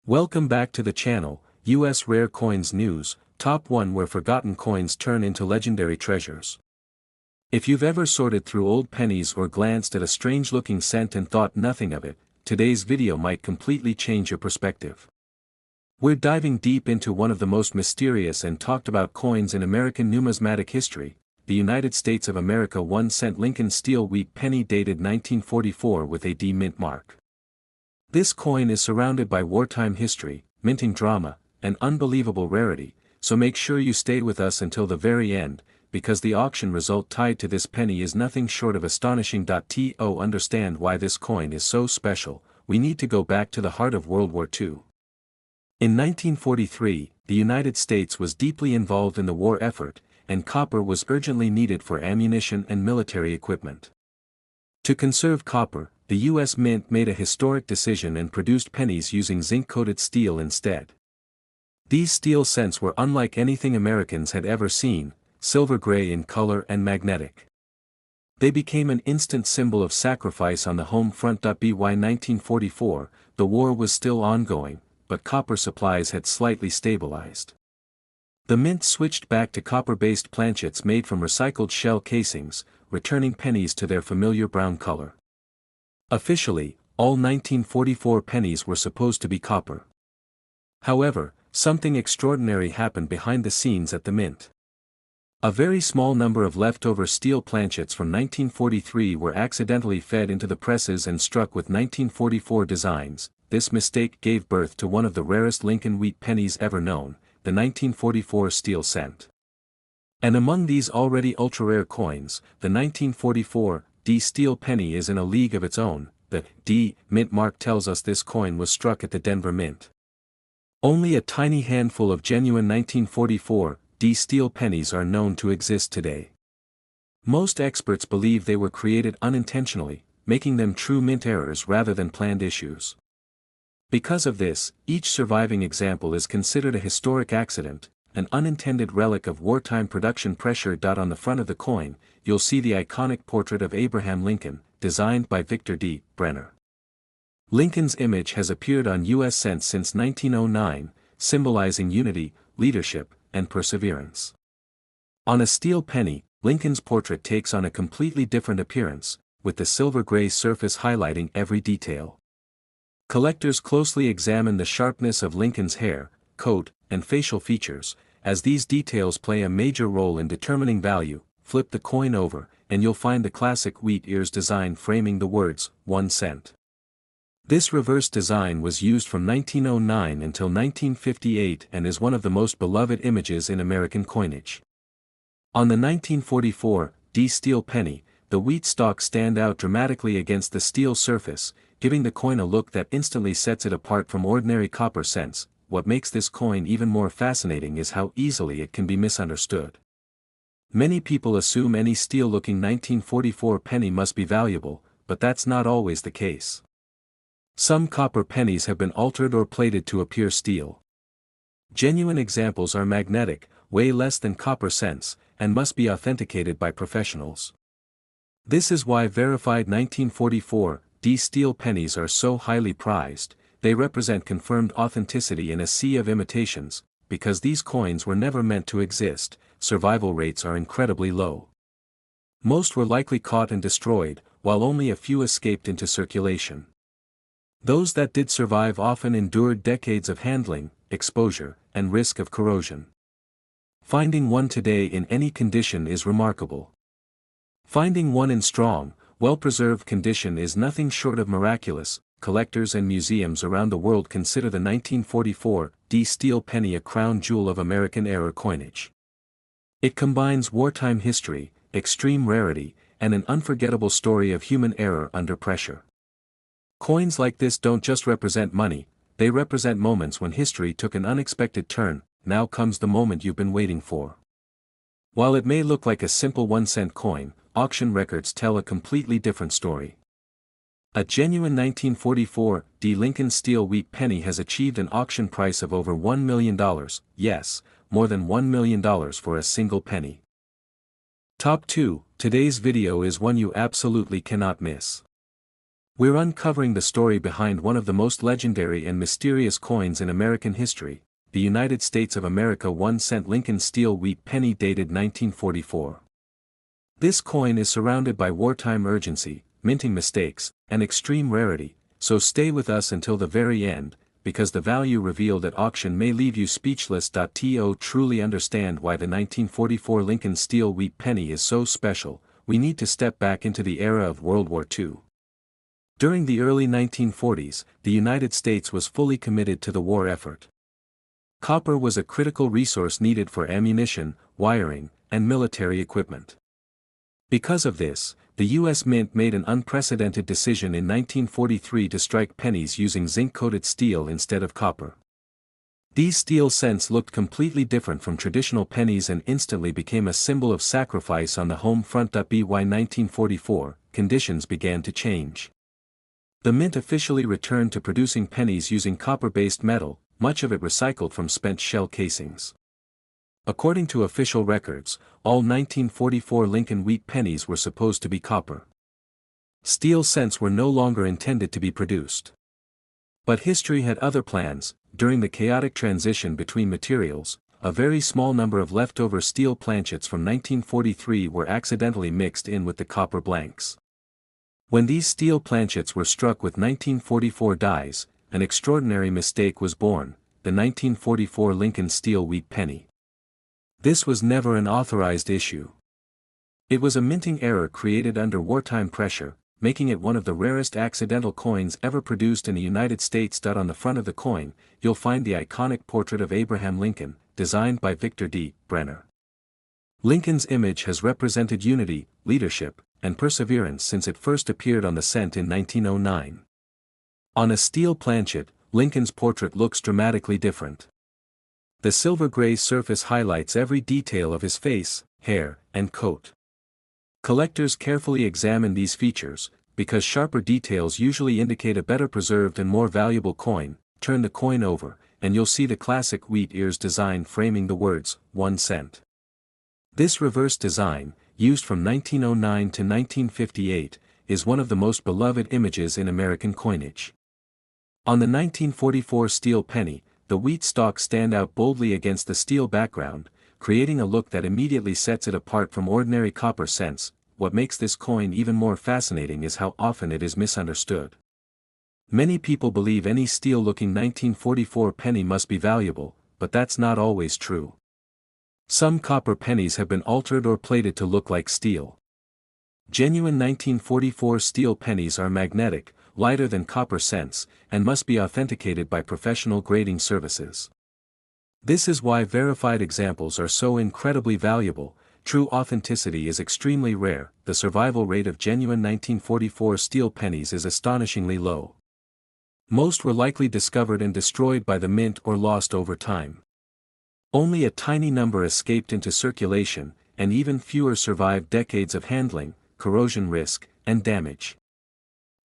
Welcome back to the channel, US Rare Coins News, Top 1 where forgotten coins turn into legendary treasures. If you've ever sorted through old pennies or glanced at a strange-looking cent and thought nothing of it, today's video might completely change your perspective. We're diving deep into one of the most mysterious and talked about coins in American numismatic history, the United States of America 1-cent Lincoln steel wheat penny dated 1944 with a D mint mark. This coin is surrounded by wartime history, minting drama, and unbelievable rarity, so make sure you stay with us until the very end, because the auction result tied to this penny is nothing short of astonishing. To understand why this coin is so special, we need to go back to the heart of World War II. In 1943, the United States was deeply involved in the war effort, and copper was urgently needed for ammunition and military equipment. To conserve copper, the U.S. Mint made a historic decision and produced pennies using zinc-coated steel instead. These steel cents were unlike anything Americans had ever seen, silver gray in color and magnetic. They became an instant symbol of sacrifice on the home front. By 1944, the war was still ongoing, but copper supplies had slightly stabilized. The Mint switched back to copper-based planchets made from recycled shell casings, returning pennies to their familiar brown color. Officially, all 1944 pennies were supposed to be copper. However, something extraordinary happened behind the scenes at the Mint. A very small number of leftover steel planchets from 1943 were accidentally fed into the presses and struck with 1944 designs. This mistake gave birth to one of the rarest Lincoln wheat pennies ever known, the 1944 steel cent. And among these already ultra-rare coins, the 1944 D steel penny is in a league of its own. The D mint mark tells us this coin was struck at the Denver Mint. Only a tiny handful of genuine 1944 D steel pennies are known to exist today. Most experts believe they were created unintentionally, making them true mint errors rather than planned issues. Because of this, each surviving example is considered a historic accident, an unintended relic of wartime production pressure. On the front of the coin, you'll see the iconic portrait of Abraham Lincoln, designed by Victor D. Brenner. Lincoln's image has appeared on U.S. cents since 1909, symbolizing unity, leadership, and perseverance. On a steel penny, Lincoln's portrait takes on a completely different appearance, with the silver-gray surface highlighting every detail. Collectors closely examine the sharpness of Lincoln's hair, coat, and facial features, as these details play a major role in determining value. Flip the coin over, and you'll find the classic wheat ears design framing the words, 1 cent. This reverse design was used from 1909 until 1958 and is one of the most beloved images in American coinage. On the 1944 D steel penny, the wheat stalks stand out dramatically against the steel surface, giving the coin a look that instantly sets it apart from ordinary copper cents. What makes this coin even more fascinating is how easily it can be misunderstood. Many people assume any steel-looking 1944 penny must be valuable, but that's not always the case. Some copper pennies have been altered or plated to appear steel. Genuine examples are magnetic, weigh less than copper cents, and must be authenticated by professionals. This is why verified 1944 D steel pennies are so highly prized. They represent confirmed authenticity in a sea of imitations. Because these coins were never meant to exist, survival rates are incredibly low. Most were likely caught and destroyed, while only a few escaped into circulation. Those that did survive often endured decades of handling, exposure, and risk of corrosion. Finding one today in any condition is remarkable. Finding one in strong, well-preserved condition is nothing short of miraculous. Collectors and museums around the world consider the 1944 D steel penny a crown jewel of American-era coinage. It combines wartime history, extreme rarity, and an unforgettable story of human error under pressure. Coins like this don't just represent money, they represent moments when history took an unexpected turn. Now comes the moment you've been waiting for. While it may look like a simple 1-cent coin, auction records tell a completely different story. A genuine 1944 D Lincoln steel wheat penny has achieved an auction price of over $1 million, yes, more than $1 million for a single penny. Top 2, today's video is one you absolutely cannot miss. We're uncovering the story behind one of the most legendary and mysterious coins in American history, the United States of America 1-cent Lincoln steel wheat penny dated 1944. This coin is surrounded by wartime urgency, minting mistakes, and extreme rarity, so stay with us until the very end, because the value revealed at auction may leave you speechless. To truly understand why the 1944 Lincoln steel wheat penny is so special, we need to step back into the era of World War II. During the early 1940s, the United States was fully committed to the war effort. Copper was a critical resource needed for ammunition, wiring, and military equipment. Because of this, the U.S. Mint made an unprecedented decision in 1943 to strike pennies using zinc-coated steel instead of copper. These steel cents looked completely different from traditional pennies and instantly became a symbol of sacrifice on the home front. By 1944, conditions began to change. The Mint officially returned to producing pennies using copper-based metal, much of it recycled from spent shell casings. According to official records, all 1944 Lincoln wheat pennies were supposed to be copper. Steel cents were no longer intended to be produced. But history had other plans. During the chaotic transition between materials, a very small number of leftover steel planchets from 1943 were accidentally mixed in with the copper blanks. When these steel planchets were struck with 1944 dies, an extraordinary mistake was born, the 1944 Lincoln steel wheat penny. This was never an authorized issue. It was a minting error created under wartime pressure, making it one of the rarest accidental coins ever produced in the United States. On the front of the coin, you'll find the iconic portrait of Abraham Lincoln, designed by Victor D. Brenner. Lincoln's image has represented unity, leadership, and perseverance since it first appeared on the cent in 1909. On a steel planchet, Lincoln's portrait looks dramatically different. The silver-gray surface highlights every detail of his face, hair, and coat. Collectors carefully examine these features, because sharper details usually indicate a better preserved and more valuable coin. Turn the coin over, and you'll see the classic wheat ears design framing the words, 1 cent. This reverse design, used from 1909 to 1958, is one of the most beloved images in American coinage. On the 1944 steel penny, the wheat stalks stand out boldly against the steel background, creating a look that immediately sets it apart from ordinary copper cents. What makes this coin even more fascinating is how often it is misunderstood. Many people believe any steel-looking 1944 penny must be valuable, but that's not always true. Some copper pennies have been altered or plated to look like steel. Genuine 1944 steel pennies are magnetic, lighter than copper cents, and must be authenticated by professional grading services. This is why verified examples are so incredibly valuable. True authenticity is extremely rare. The survival rate of genuine 1944 steel pennies is astonishingly low. Most were likely discovered and destroyed by the mint or lost over time. Only a tiny number escaped into circulation, and even fewer survived decades of handling, corrosion risk, and damage.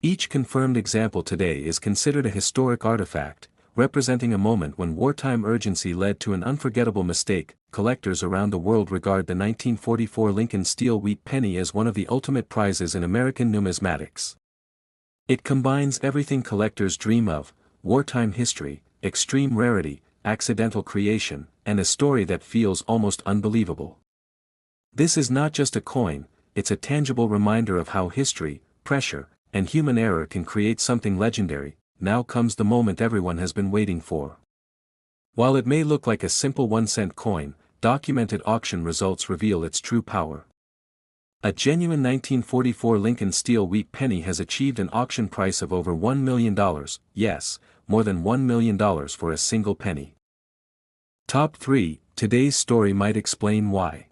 Each confirmed example today is considered a historic artifact, representing a moment when wartime urgency led to an unforgettable mistake. Collectors around the world regard the 1944 Lincoln steel wheat penny as one of the ultimate prizes in American numismatics. It combines everything collectors dream of: wartime history, extreme rarity, accidental creation, and a story that feels almost unbelievable. This is not just a coin, it's a tangible reminder of how history, pressure, and human error can create something legendary. Now comes the moment everyone has been waiting for. While it may look like a simple 1-cent coin, documented auction results reveal its true power. A genuine 1944 Lincoln steel wheat penny has achieved an auction price of over $1 million, yes, more than $1 million for a single penny. Top 3, today's story might explain why.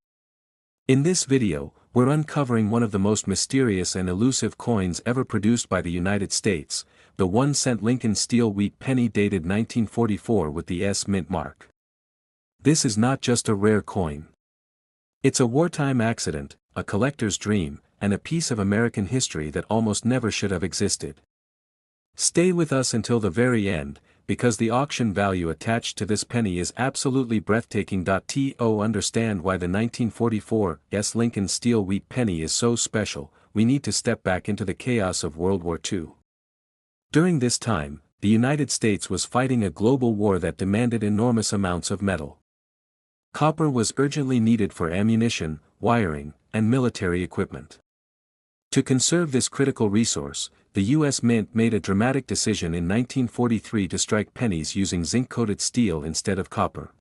In this video, we're uncovering one of the most mysterious and elusive coins ever produced by the United States, the 1-cent Lincoln steel wheat penny dated 1944 with the S Mint mark. This is not just a rare coin. It's a wartime accident, a collector's dream, and a piece of American history that almost never should have existed. Stay with us until the very end, because the auction value attached to this penny is absolutely breathtaking. To understand why the 1944 S Lincoln steel wheat penny is so special, we need to step back into the chaos of World War II. During this time, the United States was fighting a global war that demanded enormous amounts of metal. Copper was urgently needed for ammunition, wiring, and military equipment. To conserve this critical resource, the U.S. Mint made a dramatic decision in 1943 to strike pennies using zinc-coated steel instead of copper.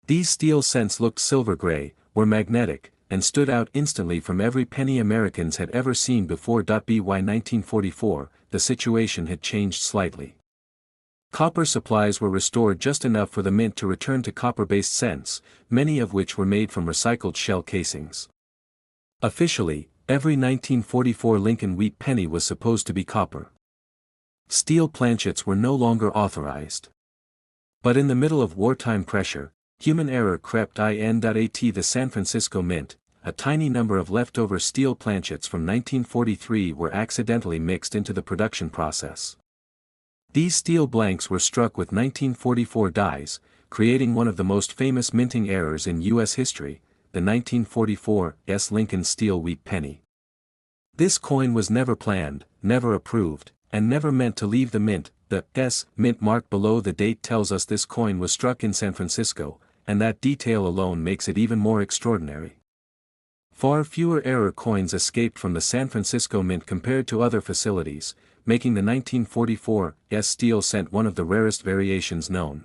These steel cents looked silver gray, were magnetic, and stood out instantly from every penny Americans had ever seen before. By 1944, the situation had changed slightly. Copper supplies were restored just enough for the mint to return to copper-based cents, many of which were made from recycled shell casings. Officially, every 1944 Lincoln wheat penny was supposed to be copper. Steel planchets were no longer authorized. But in the middle of wartime pressure, human error crept in. The San Francisco Mint, a tiny number of leftover steel planchets from 1943 were accidentally mixed into the production process. These steel blanks were struck with 1944 dies, creating one of the most famous minting errors in U.S. history, the 1944 Lincoln steel wheat penny. This coin was never planned, never approved, and never meant to leave the mint. The mint mark below the date tells us this coin was struck in San Francisco, and that detail alone makes it even more extraordinary. Far fewer error coins escaped from the San Francisco Mint compared to other facilities, making the 1944 steel cent one of the rarest variations known.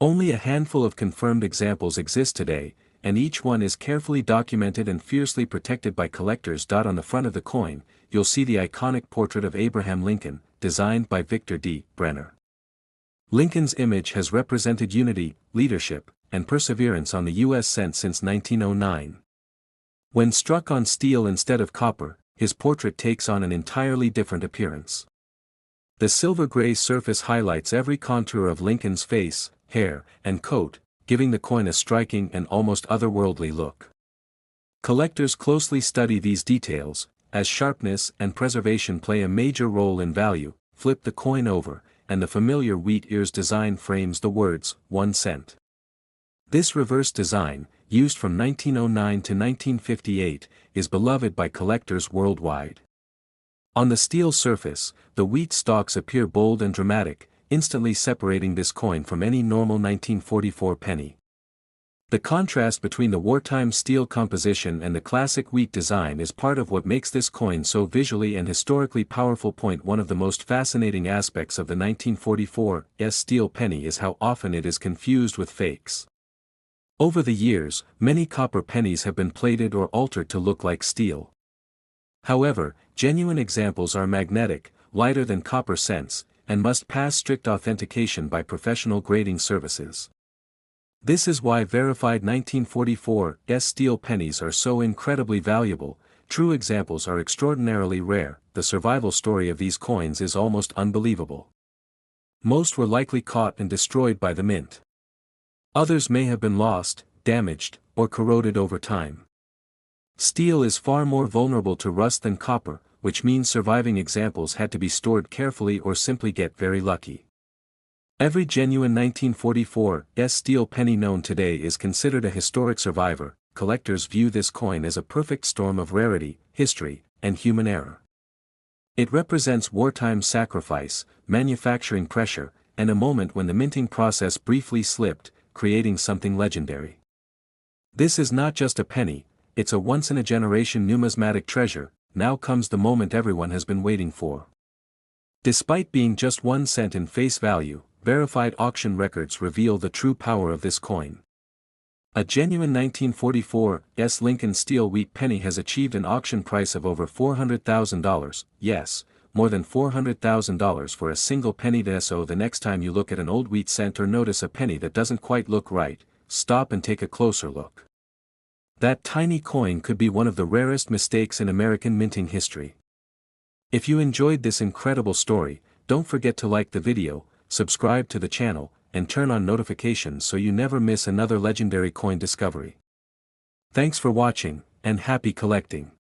Only a handful of confirmed examples exist today, and each one is carefully documented and fiercely protected by collectors. On the front of the coin, you'll see the iconic portrait of Abraham Lincoln, designed by Victor D. Brenner. Lincoln's image has represented unity, leadership, and perseverance on the U.S. cent since 1909. When struck on steel instead of copper, his portrait takes on an entirely different appearance. The silver-gray surface highlights every contour of Lincoln's face, hair, and coat, giving the coin a striking and almost otherworldly look. Collectors closely study these details, as sharpness and preservation play a major role in value. Flip the coin over, and the familiar wheat ears design frames the words, 1 cent. This reverse design, used from 1909 to 1958, is beloved by collectors worldwide. On the steel surface, the wheat stalks appear bold and dramatic, instantly separating this coin from any normal 1944 penny. The contrast between the wartime steel composition and the classic wheat design is part of what makes this coin so visually and historically powerful. One of the most fascinating aspects of the 1944 steel penny is how often it is confused with fakes. Over the years, many copper pennies have been plated or altered to look like steel. However, genuine examples are magnetic, lighter than copper cents, and must pass strict authentication by professional grading services. This is why verified 1944 steel pennies are so incredibly valuable. True examples are extraordinarily rare. The survival story of these coins is almost unbelievable. Most were likely caught and destroyed by the mint. Others may have been lost, damaged, or corroded over time. Steel is far more vulnerable to rust than copper, which means surviving examples had to be stored carefully or simply get very lucky. Every genuine 1944 steel penny known today is considered a historic survivor. Collectors view this coin as a perfect storm of rarity, history, and human error. It represents wartime sacrifice, manufacturing pressure, and a moment when the minting process briefly slipped, creating something legendary. This is not just a penny, it's a once-in-a-generation numismatic treasure. Now comes the moment everyone has been waiting for. Despite being just 1 cent in face value, verified auction records reveal the true power of this coin. A genuine 1944 Lincoln steel wheat penny has achieved an auction price of over $400,000, yes, more than $400,000 for a single penny. So the next time you look at an old wheat cent or notice a penny that doesn't quite look right, stop and take a closer look. That tiny coin could be one of the rarest mistakes in American minting history. If you enjoyed this incredible story, don't forget to like the video, subscribe to the channel, and turn on notifications so you never miss another legendary coin discovery. Thanks for watching, and happy collecting!